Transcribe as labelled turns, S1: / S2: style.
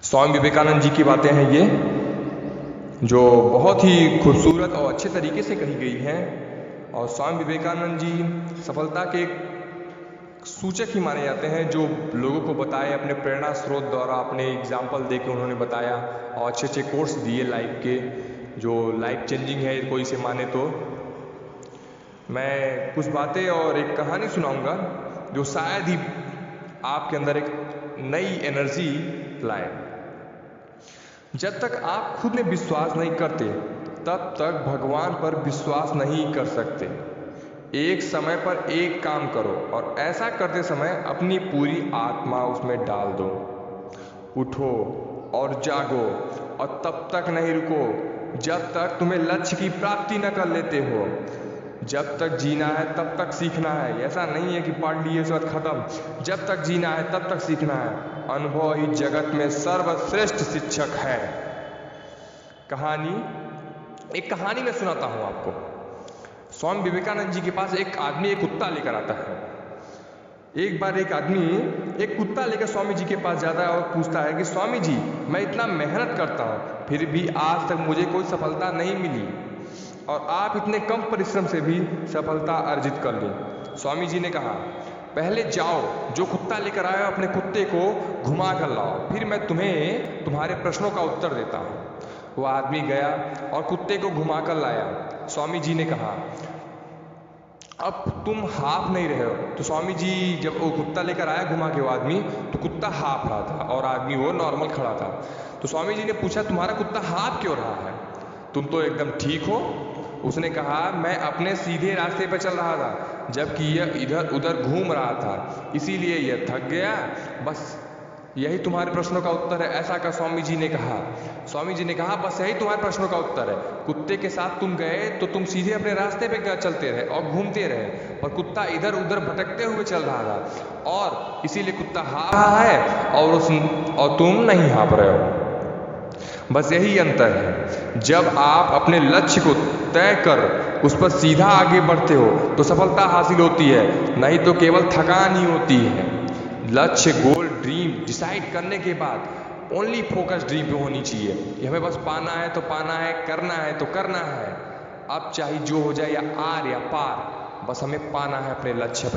S1: स्वामी विवेकानंद जी की बातें हैं ये, जो बहुत ही खूबसूरत और अच्छे तरीके से कही गई हैं। और स्वामी विवेकानंद जी सफलता के सूचक ही माने जाते हैं, जो लोगों को बताए अपने प्रेरणा स्रोत द्वारा, अपने एग्जाम्पल दे के उन्होंने बताया और अच्छे अच्छे कोर्स दिए लाइफ के, जो लाइफ चेंजिंग है कोई से माने तो। मैं कुछ बातें और एक कहानी सुनाऊंगा जो शायद ही आपके अंदर एक नई एनर्जी लाए। जब तक आप खुद में विश्वास नहीं करते तब तक भगवान पर विश्वास नहीं कर सकते। एक समय पर एक काम करो और ऐसा करते समय अपनी पूरी आत्मा उसमें डाल दो। उठो और जागो और तब तक नहीं रुको जब तक तुम्हें लक्ष्य की प्राप्ति न कर लेते हो। जब तक जीना है तब तक सीखना है। ऐसा नहीं है कि पढ़ लिए उसके बाद खत्म। जब तक जीना है तब तक सीखना है। अनुभव ही जगत में सर्वश्रेष्ठ शिक्षक है। एक कहानी में सुनाता हूं आपको। स्वामी विवेकानंद जी के पास एक आदमी एक कुत्ता लेकर आता है। एक बार एक आदमी एक कुत्ता लेकर स्वामी जी के पास जाता है और पूछता है कि स्वामी जी, मैं इतना मेहनत करता हूं फिर भी आज तक मुझे कोई सफलता नहीं मिली और आप इतने कम परिश्रम से भी सफलता अर्जित कर ली। स्वामी जी ने कहा, पहले जाओ, जो कुत्ता लेकर आए हो अपने कुत्ते को घुमा कर लाओ, फिर मैं तुम्हें तुम्हारे प्रश्नों का उत्तर देता हूँ। वह आदमी गया और कुत्ते को घुमा कर लाया। स्वामी जी ने कहा, अब तुम हाफ नहीं रहे हो। तो स्वामी जी जब वो कुत्ता लेकर आया घुमा के वो आदमी, तो कुत्ता हाफ रहा था और आदमी वो नॉर्मल खड़ा था। तो स्वामी जी ने पूछा, तुम्हारा कुत्ता हाफ क्यों रहा है? तुम तो एकदम ठीक हो। उसने कहा, मैं अपने सीधे रास्ते पर चल रहा था जबकि यह इधर उधर घूम रहा था, इसीलिए यह थक गया। बस यही तुम्हारे प्रश्नों का उत्तर है, ऐसा का स्वामी जी ने कहा। स्वामी जी ने कहा, बस यही तुम्हारे प्रश्नों का उत्तर है। कुत्ते के साथ तुम गए तो तुम सीधे अपने रास्ते पे चलते रहे और घूमते रहे, और कुत्ता इधर उधर भटकते हुए चल रहा था और इसीलिए कुत्ता हाँफ रहा है और तुम नहीं हाँफ रहे हो। बस यही अंतर है। जब आप अपने लक्ष्य को तय कर उस पर सीधा आगे बढ़ते हो तो सफलता हासिल होती है, नहीं तो केवल थकान ही होती है। लक्ष्य, गोल, ड्रीम डिसाइड करने के बाद ओनली फोकस ड्रीम पे होनी चाहिए कि हमें बस पाना है तो पाना है, करना है तो करना है। अब चाहे जो हो जाए, या आर या पार, बस हमें पाना है अपने लक्ष्य पर।